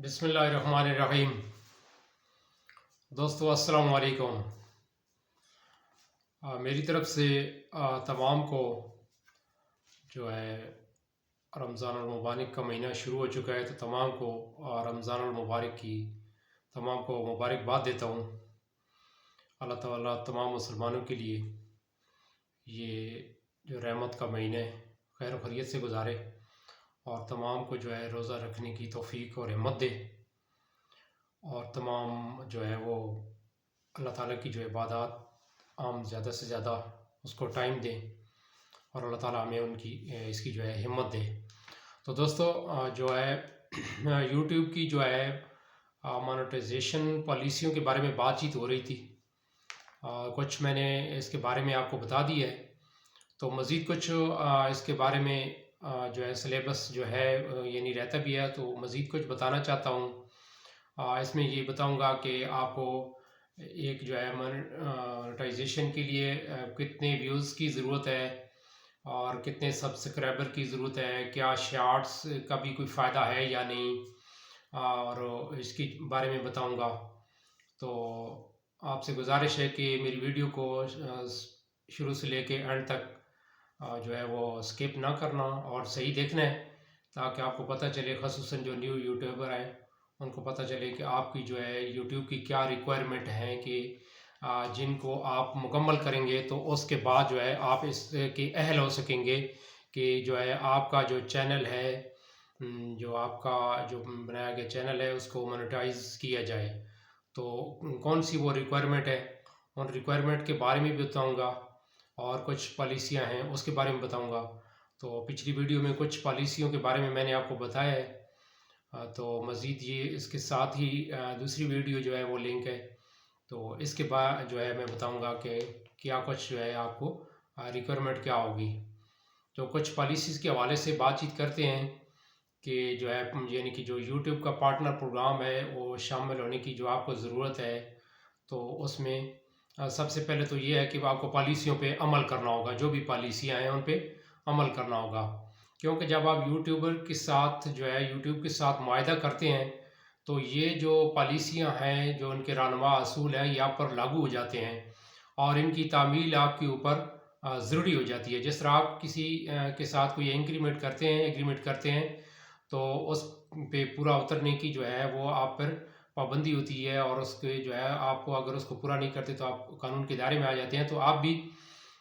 بسم اللہ الرحمن الرحیم۔ دوستو السلام علیکم۔ میری طرف سے تمام کو جو ہے رمضان المبارک کا مہینہ شروع ہو چکا ہے، تو تمام کو رمضان المبارک کی تمام کو مبارکباد دیتا ہوں۔ اللہ تعالیٰ تمام مسلمانوں کے لیے یہ جو رحمت کا مہینہ خیر و خیریت سے گزارے اور تمام کو جو ہے روزہ رکھنے کی توفیق اور ہمت دے، اور تمام جو ہے وہ اللہ تعالیٰ کی جو عبادات عام زیادہ سے زیادہ اس کو ٹائم دیں، اور اللہ تعالیٰ ہمیں ان کی اس کی جو ہے ہمت دے۔ تو دوستو جو ہے یوٹیوب کی جو ہے مانیٹائزیشن پالیسیوں کے بارے میں بات چیت ہو رہی تھی، کچھ میں نے اس کے بارے میں آپ کو بتا دی ہے، تو مزید کچھ اس کے بارے میں جو ہے سلیبس جو ہے یعنی رہتا بھی ہے، تو مزید کچھ بتانا چاہتا ہوں۔ اس میں یہ بتاؤں گا کہ آپ کو ایک جو ہے مانیٹائزیشن کے لیے کتنے ویوز کی ضرورت ہے اور کتنے سبسکرائبر کی ضرورت ہے، کیا شارٹس کا بھی کوئی فائدہ ہے یا نہیں، اور اس کے بارے میں بتاؤں گا۔ تو آپ سے گزارش ہے کہ میری ویڈیو کو شروع سے لے کے اینڈ تک جو ہے وہ سکپ نہ کرنا اور صحیح دیکھنا ہے، تاکہ آپ کو پتہ چلے، خصوصاً جو نیو یوٹیوبر ہیں ان کو پتہ چلے کہ آپ کی جو ہے یوٹیوب کی کیا ریکوائرمنٹ ہیں، کہ جن کو آپ مکمل کریں گے تو اس کے بعد جو ہے آپ اس کے اہل ہو سکیں گے کہ جو ہے آپ کا جو چینل ہے، جو آپ کا جو بنایا گیا چینل ہے، اس کو مانیٹائز کیا جائے۔ تو کون سی وہ ریکوائرمنٹ ہے، ان ریکوائرمنٹ کے بارے میں بھی بتاؤں گا، اور کچھ پالیسیاں ہیں اس کے بارے میں بتاؤں گا۔ تو پچھلی ویڈیو میں کچھ پالیسیوں کے بارے میں نے آپ کو بتایا ہے، تو مزید یہ اس کے ساتھ ہی دوسری ویڈیو جو ہے وہ لنک ہے، تو اس کے بعد جو ہے میں بتاؤں گا کہ کیا کچھ جو ہے آپ کو ریکوائرمنٹ کیا ہوگی۔ تو کچھ پالیسیز کے حوالے سے بات چیت کرتے ہیں کہ جو ہے یعنی کہ جو یوٹیوب کا پارٹنر پروگرام ہے وہ شامل ہونے کی جو آپ کو ضرورت ہے، تو اس میں سب سے پہلے تو یہ ہے کہ آپ کو پالیسیوں پہ عمل کرنا ہوگا، جو بھی پالیسیاں ہیں ان پہ عمل کرنا ہوگا، کیونکہ جب آپ یوٹیوبر کے ساتھ جو ہے یوٹیوب کے ساتھ معاہدہ کرتے ہیں تو یہ جو پالیسیاں ہیں، جو ان کے رہنما اصول ہیں، یہ آپ پر لاگو ہو جاتے ہیں، اور ان کی تعمیل آپ کے اوپر ضروری ہو جاتی ہے۔ جس طرح آپ کسی کے ساتھ کوئی ایگریمنٹ کرتے ہیں تو اس پہ پورا اترنے کی جو ہے وہ آپ پر پابندی ہوتی ہے، اور اس کے جو ہے آپ کو اگر اس کو پورا نہیں کرتے تو آپ قانون کے دائرے میں آ جاتے ہیں۔ تو آپ بھی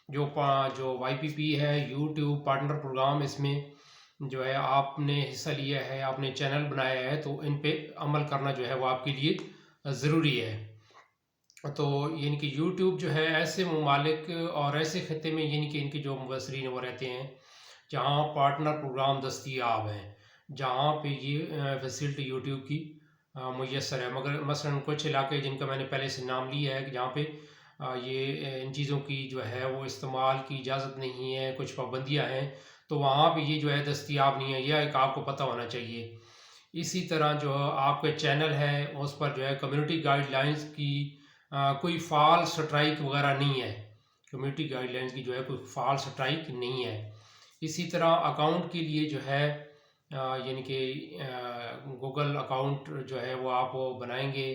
جو وائی پی پی ہے یوٹیوب پارٹنر پروگرام، اس میں جو ہے آپ نے حصہ لیا ہے، آپ نے چینل بنایا ہے، تو ان پہ عمل کرنا جو ہے وہ آپ کے لیے ضروری ہے۔ تو یعنی کہ یوٹیوب جو ہے ایسے ممالک اور ایسے خطے میں یعنی کہ ان کے جو مبصرین وہ رہتے ہیں جہاں پارٹنر پروگرام دستیاب ہیں، جہاں پہ یہ فیسلٹی یوٹیوب کی میسر ہے، مگر مثلاً کچھ علاقے جن کا میں نے پہلے سے نام لیا ہے کہ جہاں پہ یہ ان چیزوں کی جو ہے وہ استعمال کی اجازت نہیں ہے، کچھ پابندیاں ہیں، تو وہاں پہ یہ جو ہے دستیاب نہیں ہے، یہ ایک آپ کو پتہ ہونا چاہیے۔ اسی طرح جو آپ کا چینل ہے اس پر جو ہے کمیونٹی گائیڈ لائنز کی کوئی فعال سٹرائک وغیرہ نہیں ہے، کمیونٹی گائیڈ لائنز کی جو ہے کوئی فعال سٹرائک نہیں ہے۔ اسی طرح اکاؤنٹ کے لیے جو ہے یعنی کہ گوگل اکاؤنٹ جو ہے وہ آپ بنائیں گے،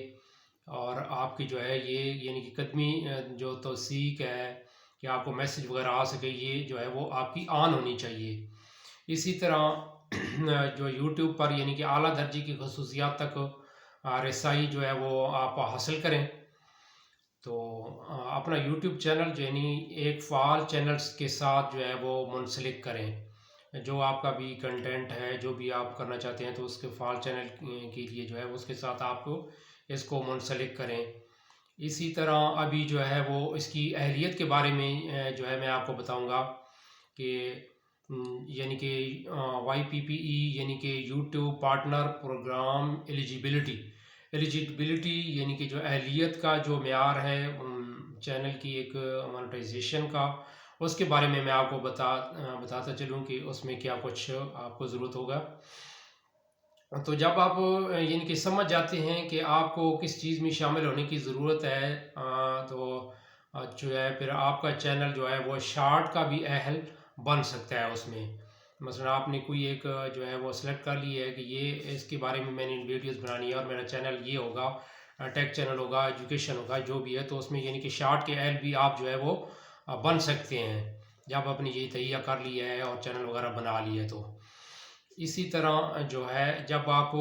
اور آپ کی جو ہے یہ یعنی کہ قدمی جو توثیق ہے کہ آپ کو میسج وغیرہ آ سکے، یہ جو ہے وہ آپ کی آن ہونی چاہیے۔ اسی طرح جو یوٹیوب پر یعنی کہ اعلیٰ درجے کی خصوصیات تک رسائی جو ہے وہ آپ حاصل کریں، تو اپنا یوٹیوب چینل جو یعنی ایک فعال چینلز کے ساتھ جو ہے وہ منسلک کریں، جو آپ کا بھی کنٹینٹ ہے، جو بھی آپ کرنا چاہتے ہیں، تو اس کے فعال چینل کے لیے جو ہے اس کے ساتھ آپ کو اس کو منسلک کریں۔ اسی طرح ابھی جو ہے وہ اس کی اہلیت کے بارے میں جو ہے میں آپ کو بتاؤں گا کہ یعنی کہ وائی پی پی ای یعنی کہ یوٹیوب پارٹنر پروگرام ایلیجیبلٹی یعنی کہ جو اہلیت کا جو معیار ہے چینل کی ایک مانیٹائزیشن کا، اس کے بارے میں آپ کو بتاتا چلوں کہ اس میں کیا کچھ آپ کو ضرورت ہوگا۔ تو جب آپ یعنی کہ سمجھ جاتے ہیں کہ آپ کو کس چیز میں شامل ہونے کی ضرورت ہے، تو جو ہے پھر آپ کا چینل جو ہے وہ شارٹ کا بھی اہل بن سکتا ہے اس میں۔ مثلا آپ نے کوئی ایک جو ہے وہ سلیکٹ کر لی ہے کہ یہ اس کے بارے میں نے ویڈیوز بنانی ہے اور میرا چینل یہ ہوگا، ٹیک چینل ہوگا، ایجوکیشن ہوگا، جو بھی ہے، تو اس میں یعنی کہ شارٹ کے ایل بھی آپ جو ہے وہ بن سکتے ہیں جب آپ نے یہ تہیہ کر لیا ہے اور چینل وغیرہ بنا لی ہے تو اسی طرح جو ہے جب آپ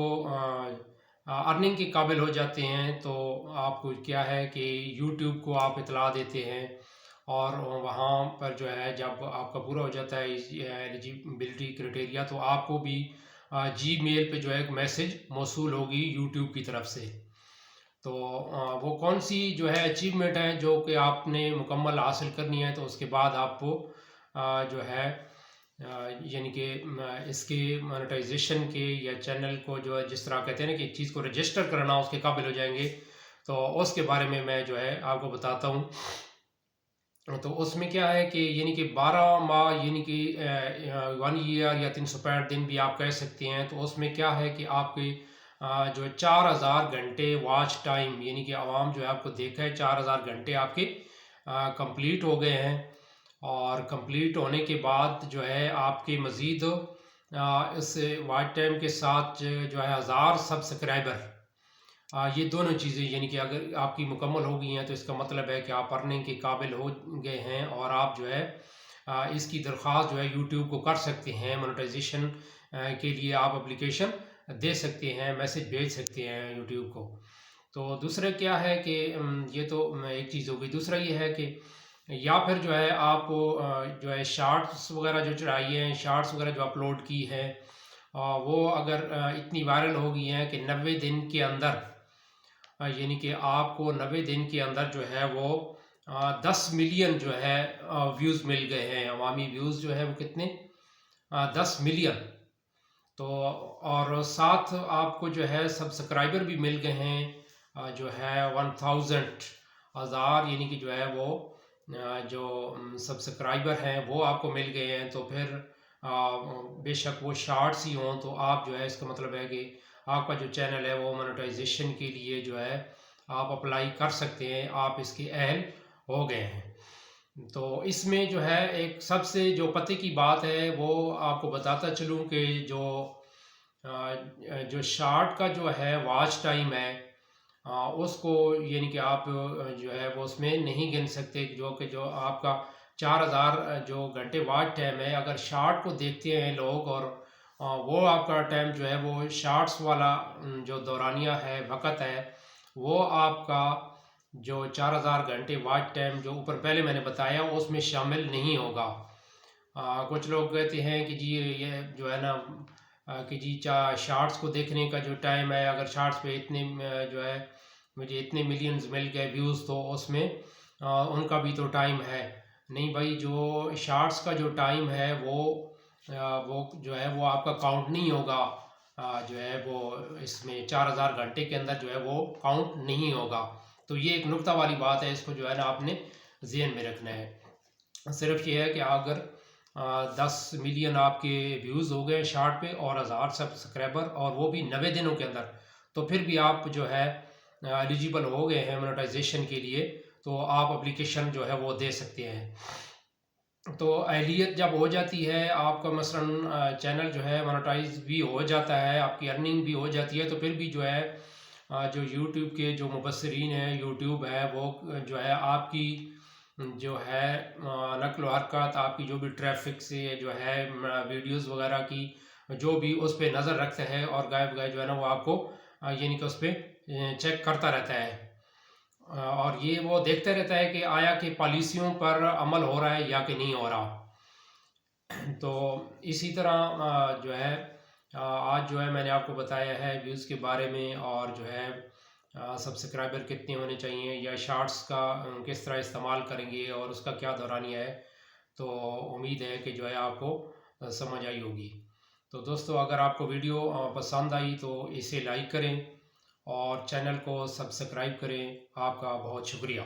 ارننگ کے قابل ہو جاتے ہیں تو آپ کو کیا ہے کہ یوٹیوب کو آپ اطلاع دیتے ہیں اور وہاں پر جو ہے جب آپ کا پورا ہو جاتا ہے ایلیجیبلٹی کرائٹیریا تو آپ کو بھی جی میل پہ جو ہے ایک میسج موصول ہوگی یوٹیوب کی طرف سے، تو وہ کون سی جو ہے اچیومنٹ ہے جو کہ آپ نے مکمل حاصل کرنی ہے، تو اس کے بعد آپ کو جو ہے یعنی کہ اس کے مانیٹائزیشن کے یا چینل کو جو ہے جس طرح کہتے ہیں نا کہ ایک چیز کو رجسٹر کرنا اس کے قابل ہو جائیں گے، تو اس کے بارے میں جو ہے آپ کو بتاتا ہوں۔ تو اس میں کیا ہے کہ یعنی کہ 12 ماہ یعنی کہ 1 ایئر یا 365 دن بھی آپ کہہ سکتے ہیں، تو اس میں کیا ہے کہ آپ کے جو 4000 گھنٹے واچ ٹائم یعنی کہ عوام جو ہے آپ کو دیکھا ہے 4000 گھنٹے آپ کے کمپلیٹ ہو گئے ہیں، اور کمپلیٹ ہونے کے بعد جو ہے آپ کے مزید اس واچ ٹائم کے ساتھ جو ہے 1000 سبسکرائبر، یہ دونوں چیزیں یعنی کہ اگر آپ کی مکمل ہو گئی ہیں تو اس کا مطلب ہے کہ آپ ارننگ کے قابل ہو گئے ہیں، اور آپ جو ہے اس کی درخواست جو ہے یوٹیوب کو کر سکتے ہیں، مونیٹائزیشن کے لیے آپ اپلیکیشن دے سکتے ہیں، میسج بھیج سکتے ہیں یوٹیوب کو۔ تو دوسرا کیا ہے کہ یہ تو ایک چیز ہوگی، دوسرا یہ ہے کہ یا پھر جو ہے آپ جو ہے شارٹس وغیرہ جو چڑھائی ہیں، شارٹس وغیرہ جو اپلوڈ کی ہے وہ اگر اتنی وائرل ہو گئی ہیں کہ 90 دن کے اندر یعنی کہ آپ کو 90 دن کے اندر جو ہے وہ 10 ملین جو ہے ویوز مل گئے ہیں، عوامی ویوز جو ہے وہ کتنے 10 ملین، تو اور ساتھ آپ کو جو ہے سبسکرائبر بھی مل گئے ہیں جو ہے 1000 یعنی کہ جو ہے وہ جو سبسکرائبر ہیں وہ آپ کو مل گئے ہیں، تو پھر بے شک وہ شارٹس ہی ہوں تو آپ جو ہے اس کا مطلب ہے کہ آپ کا جو چینل ہے وہ مونیٹائزیشن کے لیے جو ہے آپ اپلائی کر سکتے ہیں، آپ اس کے اہل ہو گئے ہیں۔ تو اس میں جو ہے ایک سب سے جو پتے کی بات ہے وہ آپ کو بتاتا چلوں کہ جو شارٹ کا جو ہے واچ ٹائم ہے اس کو یعنی کہ آپ جو ہے وہ اس میں نہیں گن سکتے، جو آپ کا 4000 جو گھنٹے واچ ٹائم ہے، اگر شارٹ کو دیکھتے ہیں لوگ اور وہ آپ کا ٹائم جو ہے وہ شارٹس والا جو دورانیہ ہے وقت ہے وہ آپ کا جو 4000 گھنٹے واچ ٹائم جو اوپر پہلے میں نے بتایا اس میں شامل نہیں ہوگا۔ کچھ لوگ کہتے ہیں کہ جی یہ جو ہے نا کہ جی شارٹس کو دیکھنے کا جو ٹائم ہے، اگر شارٹس پہ اتنے جو ہے مجھے اتنے ملینز مل گئے ویوز تو اس میں ان کا بھی تو ٹائم ہے نہیں بھائی، جو شارٹس کا جو ٹائم ہے وہ جو ہے وہ آپ کا کاؤنٹ نہیں ہوگا، جو ہے وہ اس میں 4000 گھنٹے کے اندر جو ہے وہ کاؤنٹ نہیں ہوگا، تو یہ ایک نکتہ والی بات ہے، اس کو جو ہے نا آپ نے ذہن میں رکھنا ہے۔ صرف یہ ہے کہ اگر 10 ملین آپ کے ویوز ہو گئے شارٹ پہ اور 1000 سبسکرائبر اور وہ بھی 90 دنوں کے اندر، تو پھر بھی آپ جو ہے ایلیجیبل ہو گئے ہیں مونیٹائزیشن کے لیے، تو آپ اپلیکیشن جو ہے وہ دے سکتے ہیں۔ تو اہلیت جب ہو جاتی ہے آپ کا مثلا چینل جو ہے مونیٹائز بھی ہو جاتا ہے، آپ کی ارننگ بھی ہو جاتی ہے، تو پھر بھی جو ہے جو یوٹیوب کے جو مبصرین ہیں، یوٹیوب ہے وہ جو ہے آپ کی جو ہے نقل و حرکات، آپ کی جو بھی ٹریفک سے جو ہے ویڈیوز وغیرہ کی جو بھی اس پہ نظر رکھتا ہے، اور گائے بگائے جو ہے نا وہ آپ کو یعنی کہ اس پہ چیک کرتا رہتا ہے، اور یہ وہ دیکھتا رہتا ہے کہ آیا کہ پالیسیوں پر عمل ہو رہا ہے یا کہ نہیں ہو رہا۔ تو اسی طرح جو ہے آج جو ہے میں نے آپ کو بتایا ہے ویوز کے بارے میں، اور جو ہے سبسکرائبر کتنے ہونے چاہیے یا شارٹس کا کس طرح استعمال کریں گے اور اس کا کیا دورانیہ ہے، تو امید ہے کہ جو ہے آپ کو سمجھ آئی ہوگی۔ تو دوستو اگر آپ کو ویڈیو پسند آئی تو اسے لائک کریں اور چینل کو سبسکرائب کریں، آپ کا بہت شکریہ۔